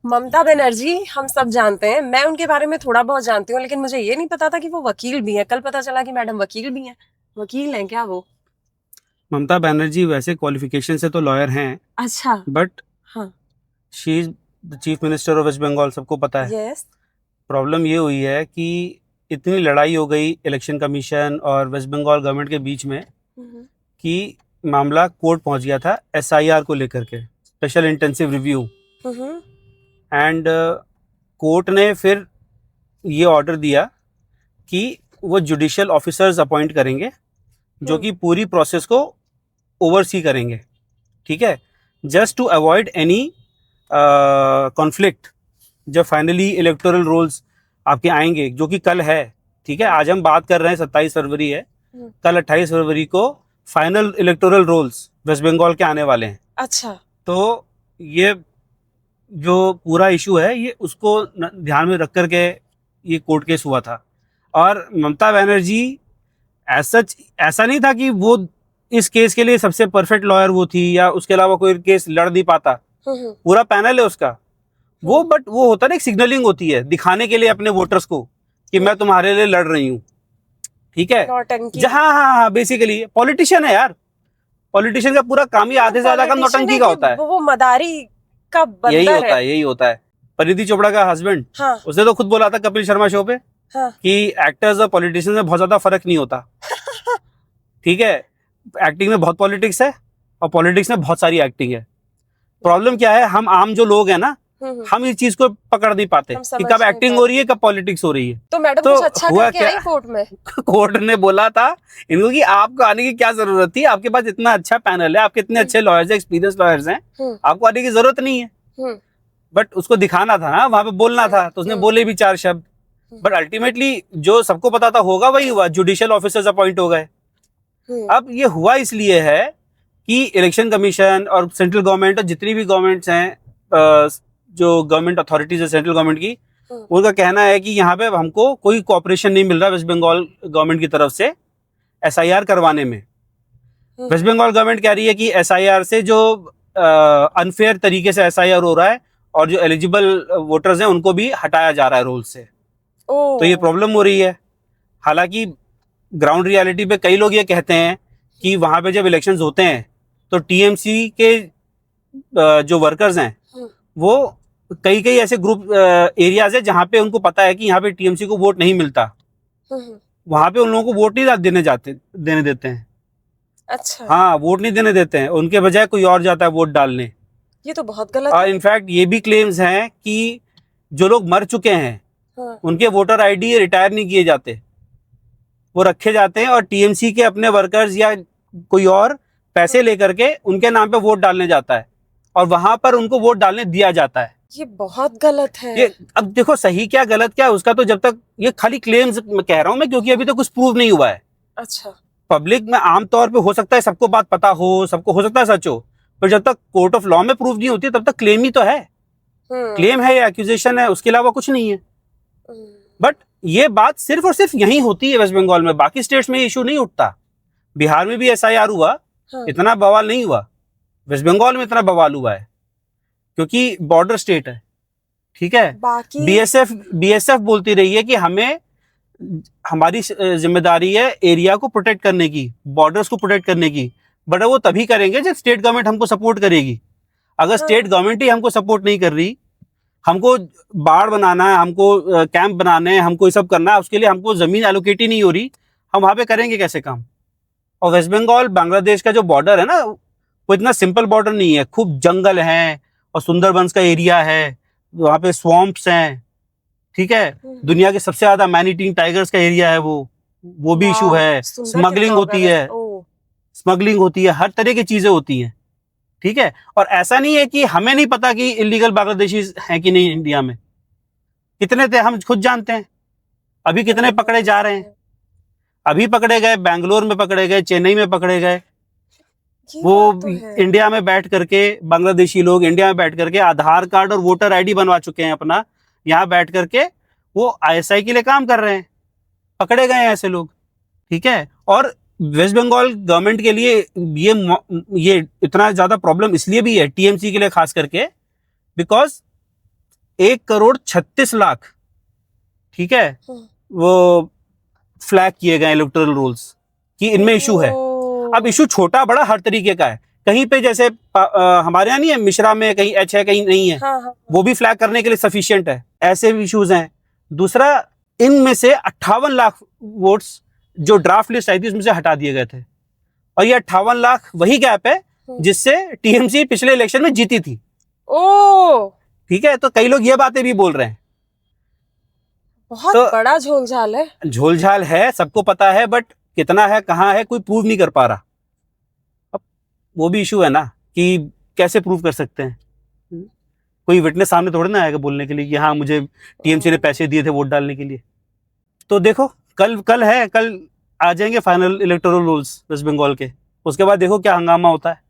ममता बनर्जी हम सब जानते हैं, मैं उनके बारे में थोड़ा बहुत जानती हूँ, लेकिन मुझे ये नहीं पता था कि वो वकील भी हैं। कल पता चला कि मैडम वकील भी हैं। वकील हैं क्या वो? ममता बनर्जी वैसे क्वालिफिकेशन से तो लॉयर हैं, अच्छा। बट हाँ। She is the chief minister of West Bengal, सबको पता है। यस। प्रॉब्लम ये हुई है कि इतनी लड़ाई हो गई इलेक्शन कमीशन और वेस्ट बंगाल गवर्नमेंट के बीच में कि मामला कोर्ट पहुंच गया था एसआईआर को लेकर के, special intensive review. And court ने फिर ये ऑर्डर दिया कि वो जुडिशियल ऑफिसर्स अपॉइंट करेंगे जो कि पूरी प्रोसेस को ओवरसी करेंगे, ठीक है, just to avoid any conflict जब फाइनली इलेक्टोरल रोल्स आपके आएंगे, जो कि कल है। ठीक है, आज हम बात कर रहे हैं 27 फरवरी है, कल 28 फरवरी को final electoral rolls West Bengal के आने वाले हैं। अच्छा। तो ये जो पूरा इशू है ये उसको ध्यान में रख करके ये कोर्ट केस हुआ था। और ममता बनर्जी ऐसा नहीं था कि वो इस केस के लिए सबसे परफेक्ट लॉयर वो थी या उसके अलावा कोई केस लड़ नहीं पाता, पूरा पैनल है उसका वो। बट वो होता ना, एक सिग्नलिंग होती है दिखाने के लिए अपने वोटर्स को कि मैं तुम्हारे लिए लड़ रही हूँ, ठीक है। हाँ हाँ हाँ, बेसिकली पॉलिटिशियन है यार। पॉलिटिशियन का पूरा काम ही आधे से ज्यादा काम नौटंकी का होता है। वो मदारी का बंदर यही होता है, यही होता है। परिधि चोपड़ा का हस्बैंड, हाँ। उसने तो खुद बोला था कपिल शर्मा शो पे, हाँ, कि एक्टर्स और पॉलिटिशियंस में बहुत ज्यादा फर्क नहीं होता। ठीक है, एक्टिंग में बहुत पॉलिटिक्स है और पॉलिटिक्स में बहुत सारी एक्टिंग है। प्रॉब्लम क्या है, हम आम जो लोग हैं ना, हम इस चीज को पकड़ नहीं पाते कि कब एक्टिंग हो रही है, कब पॉलिटिक्स हो रही है। तो मैडम कुछ अच्छा हुआ करके आई कोर्ट में। कोर्ट ने बोला था इनको कि आपको आने की क्या जरूरत थी, आपके पास इतना अच्छा पैनल है, आपके इतने अच्छे लॉयर्स हैं, एक्सपीरियंस लॉयर्स हैं, आपको आने की जरूरत नहीं है। बट उसको दिखाना था ना, वहां पे बोलना था, तो उसने बोले भी 4 शब्द। बट अल्टीमेटली जो सबको पता था होगा वही हुआ, जुडिशियल ऑफिसर्स अपॉइंट हो गए। अब ये हुआ इसलिए है कि इलेक्शन कमीशन और सेंट्रल गवर्नमेंट और जितनी भी गवर्नमेंट्स हैं, जो गवर्नमेंट अथॉरिटीज है सेंट्रल गवर्नमेंट की, उनका कहना है कि यहाँ पे हमको कोई कोऑपरेशन नहीं मिल रहा वेस्ट बंगाल गवर्नमेंट की तरफ से एसआईआर करवाने में। वेस्ट बंगाल गवर्नमेंट कह रही है कि एसआईआर से जो अनफेयर तरीके से एसआईआर हो रहा है और जो एलिजिबल वोटर्स हैं उनको भी हटाया जा रहा है रोल से। तो ये प्रॉब्लम हो रही है। हालांकि ग्राउंड रियलिटी पे कई लोग ये कहते हैं कि वहां पे जब इलेक्शंस होते हैं तो टीएमसी के जो वर्कर्स हैं वो कई ऐसे ग्रुप एरियाज है जहां पे उनको पता है कि यहाँ पे टीएमसी को वोट नहीं मिलता, वहां पे उन लोगों को वोट नहीं देने देते हैं। अच्छा। हाँ, वोट नहीं देने देते हैं, उनके बजाय कोई और जाता है वोट डालने। ये तो बहुत गलत और है। इनफैक्ट ये भी क्लेम्स हैं कि जो लोग मर चुके हैं, हाँ, उनके वोटर आईडी रिटायर नहीं किए जाते, वो रखे जाते हैं और टीएमसी के अपने वर्कर्स या कोई और पैसे लेकर के उनके नाम पे वोट डालने जाता है और वहां पर उनको वोट डालने दिया जाता है। ये बहुत गलत है। ये अब देखो सही क्या गलत क्या उसका तो जब तक, ये खाली क्लेम्स कह रहा हूं मैं क्योंकि अभी तो कुछ प्रूव नहीं हुआ है। अच्छा। पब्लिक में आमतौर पे हो सकता है सबको बात पता हो, सबको हो सकता है सच हो, पर जब तक कोर्ट ऑफ लॉ में प्रूव नहीं होती तब तक क्लेम ही तो है। क्लेम है या एक्यूजेशन है, उसके अलावा कुछ नहीं है। बट ये बात सिर्फ और सिर्फ यही होती है वेस्ट बंगाल में, बाकी स्टेट्स में इशू नहीं उठता। बिहार में भी एसआईआर हुआ, हाँ, इतना बवाल नहीं हुआ। वेस्ट बंगाल में इतना बवाल हुआ है क्योंकि बॉर्डर स्टेट है, ठीक है। बीएसएफ बोलती रही है कि हमें, हमारी जिम्मेदारी है एरिया को प्रोटेक्ट करने की, बॉर्डर्स को प्रोटेक्ट करने की, बट वो तभी करेंगे जब स्टेट गवर्नमेंट हमको सपोर्ट करेगी। अगर स्टेट गवर्नमेंट ही हमको सपोर्ट नहीं कर रही, हमको बाढ़ बनाना है, हमको कैंप बनाने हैं, हमको ये सब करना है, उसके लिए हमको जमीन एलोकेट ही नहीं हो रही, हम वहां पे करेंगे कैसे काम। और वेस्ट बंगाल बांग्लादेश का जो बॉर्डर है ना, वो इतना सिंपल बॉर्डर नहीं है, खूब जंगल है और सुंदरबंस का एरिया है, वहां पे स्वॉम्प्स हैं, ठीक है। दुनिया के सबसे ज्यादा मैनीटिंग टाइगर्स का एरिया है वो भी इशू है। स्मगलिंग होती है, हर तरह की चीजें होती हैं, ठीक है। और ऐसा नहीं है कि हमें नहीं पता कि इलीगल बांग्लादेशी हैं कि नहीं इंडिया में, कितने थे हम खुद जानते हैं। अभी कितने पकड़े जा रहे हैं, अभी पकड़े गए, बेंगलोर में पकड़े गए, चेन्नई में पकड़े गए। वो तो इंडिया में बैठ करके, बांग्लादेशी लोग इंडिया में बैठ करके आधार कार्ड और वोटर आईडी बनवा चुके हैं अपना, यहाँ बैठ करके वो आईएसआई के लिए काम कर रहे हैं, पकड़े गए हैं ऐसे लोग, ठीक है। और वेस्ट बंगाल गवर्नमेंट के लिए ये इतना ज्यादा प्रॉब्लम इसलिए भी है, टीएमसी के लिए खास करके, बिकॉज 1,36,00,000, ठीक है, वो फ्लैग किए गए इलेक्टोरल रोल्स कि इनमें इशू है। अब इशू छोटा बड़ा हर तरीके का है, कहीं पे जैसे हमारे यहाँ नहीं है, मिश्रा में कहीं एच है कहीं नहीं है, वो भी फ्लैग करने के लिए सफिशिएंट है, ऐसे भी इश्यूज हैं। दूसरा, इनमें से 58 लाख वोट्स जो ड्राफ्ट लिस्ट आई थी उसमें से हटा दिए गए थे, और ये 58 लाख वही गैप है जिससे टीएमसी पिछले इलेक्शन में जीती थी। ओ, ठीक है, तो कई लोग ये बातें भी बोल रहे हैं। बहुत तो बड़ा झोलझाल है। झोलझाल है, सबको पता है, बट कितना है कहाँ है कोई प्रूव नहीं कर पा रहा। अब वो भी इशू है ना कि कैसे प्रूव कर सकते हैं, कोई विटनेस सामने थोड़ी ना आएगा बोलने के लिए कि हाँ मुझे टीएमसी ने पैसे दिए थे वोट डालने के लिए। तो देखो कल आ जाएंगे final electoral rolls West Bengal के, उसके बाद देखो क्या हंगामा होता है।